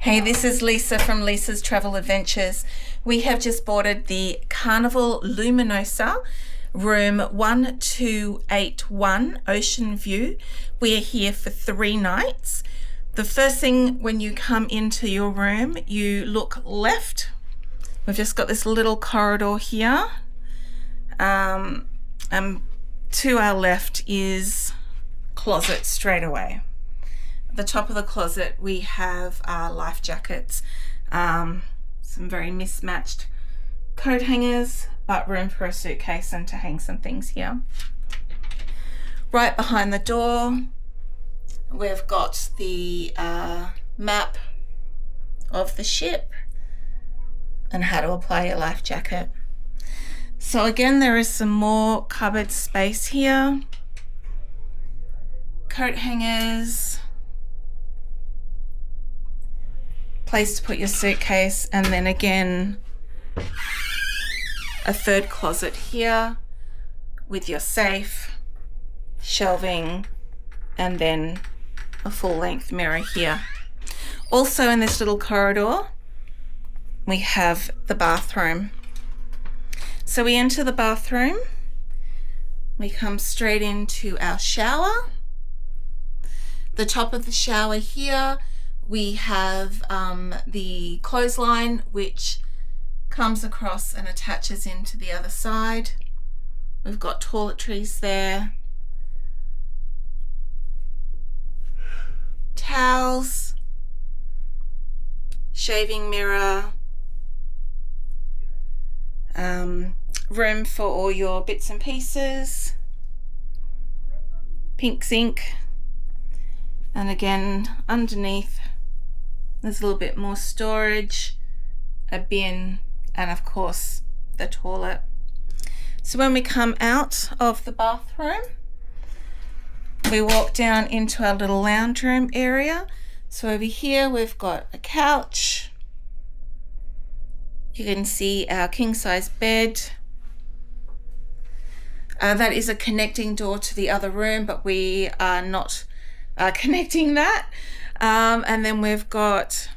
Hey, this is Lisa from Lisa's Travel Adventures. We have just boarded the Carnival Luminosa, room 1281, Ocean View. We are here for 3 nights. The first thing when you come into your room, you look left. We've just got this little corridor here. And to our left is closet straight away. At the top of the closet we have our life jackets, some very mismatched coat hangers, but room for a suitcase and to hang some things here. Right behind the door we've got the map of the ship and how to apply your life jacket. So again, there is some more cupboard space here, coat hangers, place to put your suitcase, and then again a third closet here with your safe, shelving, and then a full-length mirror here. Also in this little corridor we have the bathroom. So we enter the bathroom, we come straight into our shower. The top of the shower here we have the clothesline, which comes across and attaches into the other side. We've got toiletries there, towels, shaving mirror, room for all your bits and pieces, pink sink, and again underneath there's a little bit more storage, a bin, and of course the toilet. So when we come out of the bathroom we walk down into our little lounge room area. So over here we've got a couch, you can see our king size bed. That is a connecting door to the other room, but we are not connecting that. And then we've got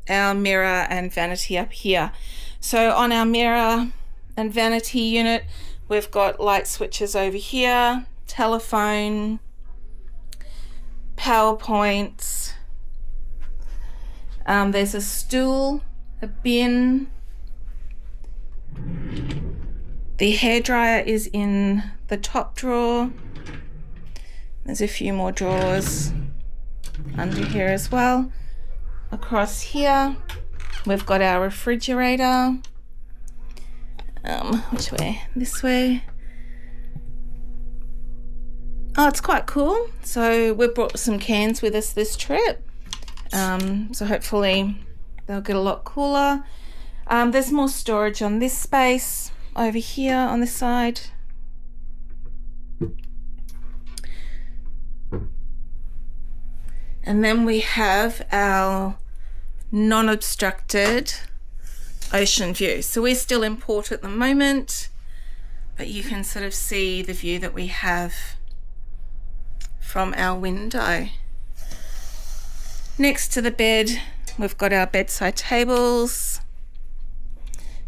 our mirror and vanity up here. So on our mirror and vanity unit we've got light switches over here, telephone, PowerPoints, there's a stool, a bin, the hairdryer is in the top drawer, there's a few more drawers under here as well. Across here we've got our refrigerator. Which way? This way. Oh, it's quite cool. So we've brought some cans with us this trip, so hopefully they'll get a lot cooler. There's more storage on this space over here on this side. And then we have our non-obstructed ocean view. So we're still in port at the moment, but you can sort of see the view that we have from our window. Next to the bed we've got our bedside tables.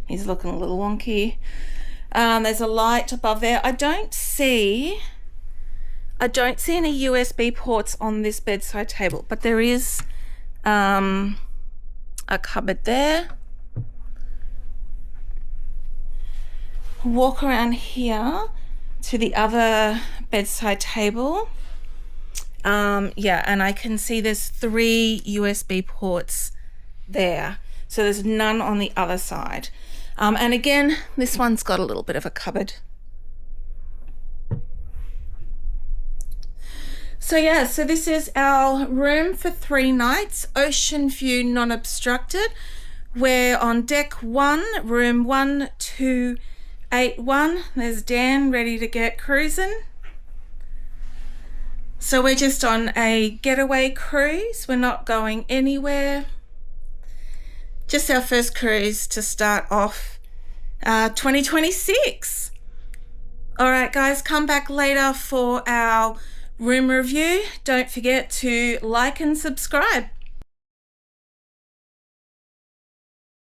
He's looking a little wonky. There's a light above there. I don't see any USB ports on this bedside table, but there is a cupboard there. Walk around here to the other bedside table. Yeah, and I can see there's 3 USB ports there. So there's none on the other side. And again, this one's got a little bit of a cupboard. So yeah, so this is our room for 3 nights, ocean view, non-obstructed. We're on deck 1, room 1281. There's Dan ready to get cruising. So we're just on a getaway cruise. We're not going anywhere. Just our first cruise to start off 2026. All right, guys, come back later for our room review. Don't forget to like and subscribe.